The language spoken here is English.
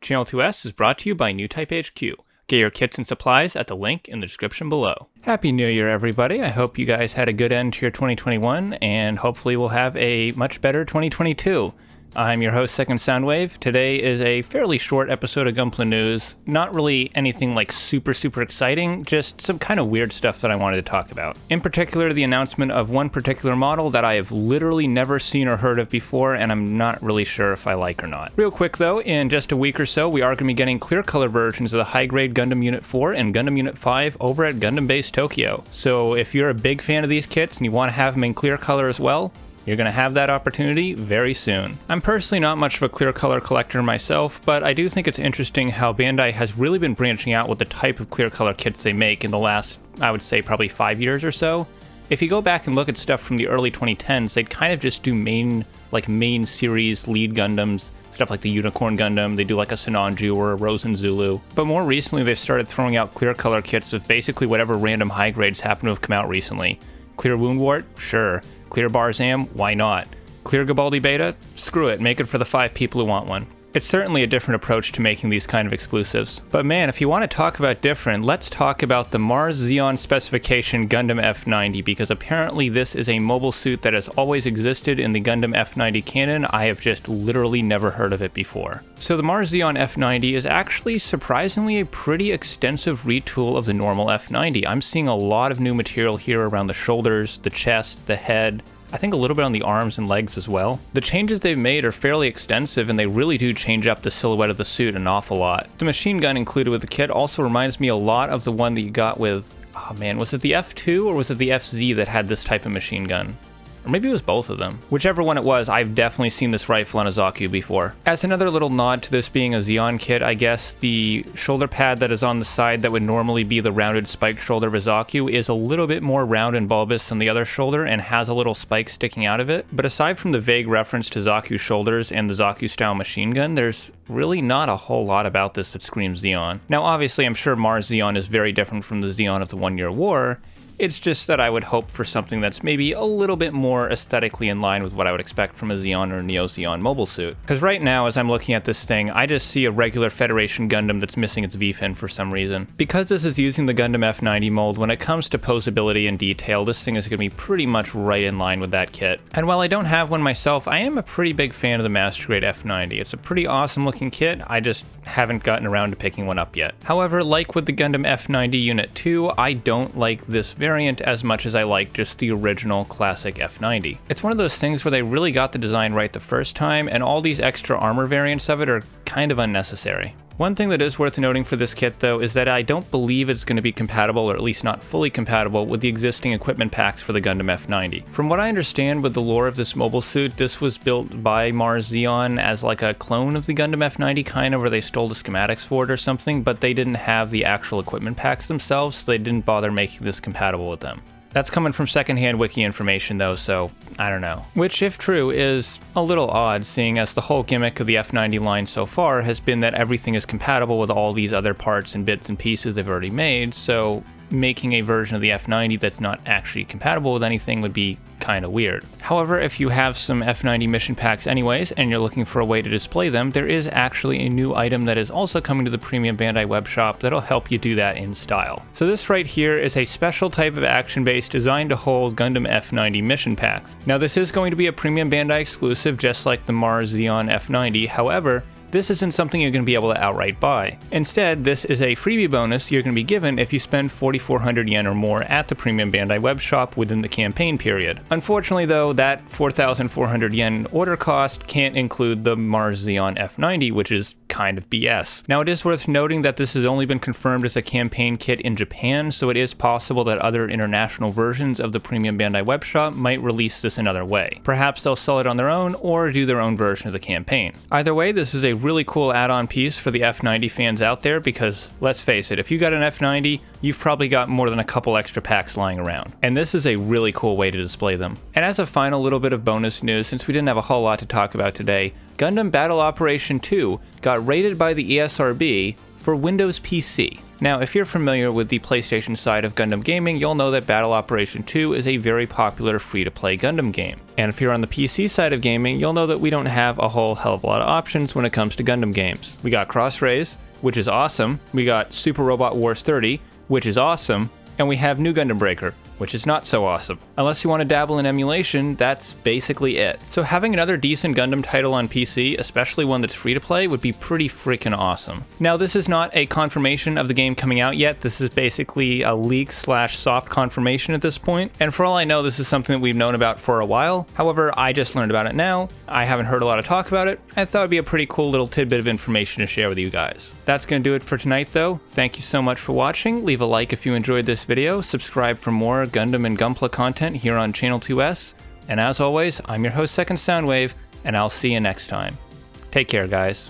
Channel 2S is brought to you by New Type HQ. Get your kits and supplies at the link in the description below. Happy New Year, everybody. I hope you guys had a good end to your 2021, and hopefully we'll have a much better 2022. I'm your host, Second Soundwave. Today is a fairly short episode of Gunpla News. Not really anything like super exciting, just some kind of weird stuff that I wanted to talk about. In particular, the announcement of one particular model that I have literally never seen or heard of before, and I'm not really sure if I like or not. Real quick though, in just a week or so, we are going to be getting clear color versions of the high-grade Gundam Unit 4 and Gundam Unit 5 over at Gundam Base Tokyo. So if you're a big fan of these kits and you want to have them in clear color as well, you're going to have that opportunity very soon. I'm personally not much of a clear color collector myself, but I do think it's interesting how Bandai has really been branching out with the type of clear color kits they make in the last, I would say, probably 5 years or so. If you go back and look at stuff from the early 2010s, they'd kind of just do main series lead Gundams, stuff like the Unicorn Gundam, they do like a Sinanju or a Rosen Zulu. But more recently, they've started throwing out clear color kits of basically whatever random high grades happen to have come out recently. Clear Woundwort? Sure. Clear Barzam? Why not? Clear Gabaldi Beta? Screw it, make it for the 5 people who want one. It's certainly a different approach to making these kind of exclusives. But man, if you want to talk about different, let's talk about the Mars Zeon specification Gundam F90, because apparently this is a mobile suit that has always existed in the Gundam F90 canon. I have just literally never heard of it before. So the Mars Zeon F90 is actually surprisingly a pretty extensive retool of the normal F90. I'm seeing a lot of new material here around the shoulders, the chest, the head, I think a little bit on the arms and legs as well. The changes they've made are fairly extensive and they really do change up the silhouette of the suit an awful lot. The machine gun included with the kit also reminds me a lot of the one that you got with, oh man, was it the F2 or was it the FZ that had this type of machine gun? Or maybe it was both of them. Whichever one it was, I've definitely seen this rifle on a Zaku before. As another little nod to this being a Zeon kit, I guess the shoulder pad that is on the side that would normally be the rounded spiked shoulder of a Zaku is a little bit more round and bulbous than the other shoulder and has a little spike sticking out of it. But aside from the vague reference to Zaku shoulders and the Zaku style machine gun, there's really not a whole lot about this that screams Zeon. Now obviously I'm sure Mars Zeon is very different from the Zeon of the 1 Year War. It's just that I would hope for something that's maybe a little bit more aesthetically in line with what I would expect from a Zeon or Neo Zeon mobile suit. Because right now, as I'm looking at this thing, I just see a regular Federation Gundam that's missing its V-fin for some reason. Because this is using the Gundam F90 mold, when it comes to posability and detail, this thing is going to be pretty much right in line with that kit. And while I don't have one myself, I am a pretty big fan of the Master Grade F90. It's a pretty awesome looking kit, I just haven't gotten around to picking one up yet. However, like with the Gundam F90 Unit 2, I don't like this variant as much as I like just the original classic F90. It's one of those things where they really got the design right the first time, and all these extra armor variants of it are kind of unnecessary. One thing that is worth noting for this kit though is that I don't believe it's going to be compatible, or at least not fully compatible, with the existing equipment packs for the Gundam F90. From what I understand with the lore of this mobile suit, this was built by Mars Zeon as like a clone of the Gundam F90 kind of, where they stole the schematics for it or something, but they didn't have the actual equipment packs themselves, so they didn't bother making this compatible with them. That's coming from secondhand wiki information though, so I don't know. Which, if true, is a little odd, seeing as the whole gimmick of the F90 line so far has been that everything is compatible with all these other parts and bits and pieces they've already made, so making a version of the F90 that's not actually compatible with anything would be kind of weird. However, if you have some F90 mission packs anyways, and you're looking for a way to display them, there is actually a new item that is also coming to the premium Bandai webshop that'll help you do that in style. So this right here is a special type of action base designed to hold Gundam F90 mission packs. Now this is going to be a premium Bandai exclusive, just like the Mars Zeon F90, however, this isn't something you're going to be able to outright buy. Instead, this is a freebie bonus you're going to be given if you spend 4,400 yen or more at the premium Bandai webshop within the campaign period. Unfortunately though, that 4,400 yen order cost can't include the Mars Zeon F90, which is kind of BS. Now it is worth noting that this has only been confirmed as a campaign kit in Japan, so it is possible that other international versions of the premium Bandai webshop might release this another way. Perhaps they'll sell it on their own or do their own version of the campaign. Either way, this is a really cool add-on piece for the F90 fans out there, because let's face it, if you got an F90, you've probably got more than a couple extra packs lying around. And this is a really cool way to display them. And as a final little bit of bonus news, since we didn't have a whole lot to talk about today, Gundam Battle Operation 2 got rated by the ESRB for Windows PC. Now, if you're familiar with the PlayStation side of Gundam gaming, you'll know that Battle Operation 2 is a very popular free-to-play Gundam game. And if you're on the PC side of gaming, you'll know that we don't have a whole hell of a lot of options when it comes to Gundam games. We got Cross-Rays, which is awesome. We got Super Robot Wars 30, which is awesome. And we have New Gundam Breaker, which is not so awesome. Unless you want to dabble in emulation, that's basically it. So having another decent Gundam title on PC, especially one that's free to play, would be pretty freaking awesome. Now, this is not a confirmation of the game coming out yet. This is basically a leak / soft confirmation at this point. And for all I know, this is something that we've known about for a while. However, I just learned about it now. I haven't heard a lot of talk about it. I thought it'd be a pretty cool little tidbit of information to share with you guys. That's gonna do it for tonight though. Thank you so much for watching. Leave a like if you enjoyed this video. Subscribe for more Gundam and Gunpla content here on Channel 2S. And as always, I'm your host, Second Soundwave, and I'll see you next time. Take care, guys.